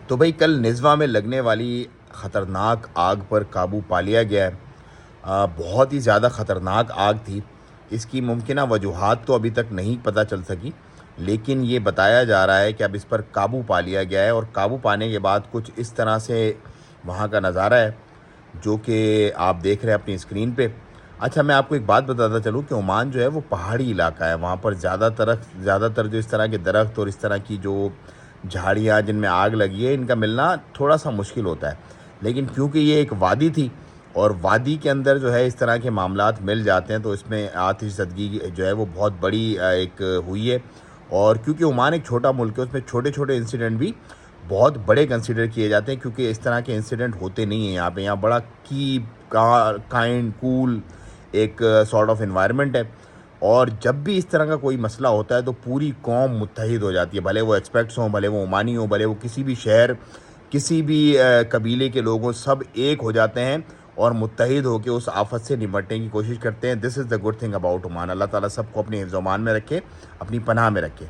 تو بھائی کل نزوا میں لگنے والی خطرناک آگ پر قابو پا لیا گیا ہے۔ بہت ہی زیادہ خطرناک آگ تھی۔ اس کی ممکنہ وجوہات تو ابھی تک نہیں پتہ چل سکی، لیکن یہ بتایا جا رہا ہے کہ اب اس پر قابو پا لیا گیا ہے، اور قابو پانے کے بعد کچھ اس طرح سے وہاں کا نظارہ ہے جو کہ آپ دیکھ رہے ہیں اپنی اسکرین پہ۔ اچھا، میں آپ کو ایک بات بتاتا چلوں کہ عمان جو ہے وہ پہاڑی علاقہ ہے، وہاں پر زیادہ تر جو اس طرح کے درخت اور اس طرح کی جو جھاڑیاں جن میں آگ لگی ہے، ان کا ملنا تھوڑا سا مشکل ہوتا ہے، لیکن کیونکہ یہ ایک وادی تھی اور وادی کے اندر جو ہے اس طرح کے معاملات مل جاتے ہیں، تو اس میں آتش زدگی جو ہے وہ بہت بڑی ایک ہوئی ہے۔ اور کیونکہ عمان ایک چھوٹا ملک ہے، اس میں چھوٹے چھوٹے انسیڈنٹ بھی بہت بڑے کنسیڈر کیے جاتے ہیں، کیونکہ اس طرح کے انسیڈنٹ ہوتے نہیں ہیں یہاں بڑا کائنڈ کول ایک سارٹ آف انوائرمنٹ ہے۔ اور جب بھی اس طرح کا کوئی مسئلہ ہوتا ہے تو پوری قوم متحد ہو جاتی ہے، بھلے وہ ایکسپیکٹس ہوں، بھلے وہ عمانی ہوں، بھلے وہ کسی بھی شہر، کسی بھی قبیلے کے لوگ ہوں، سب ایک ہو جاتے ہیں اور متحد ہو کے اس آفت سے نمٹنے کی کوشش کرتے ہیں۔ This is the good thing about Oman. اللہ تعالیٰ سب کو اپنے حفظ و امان میں رکھے، اپنی پناہ میں رکھے۔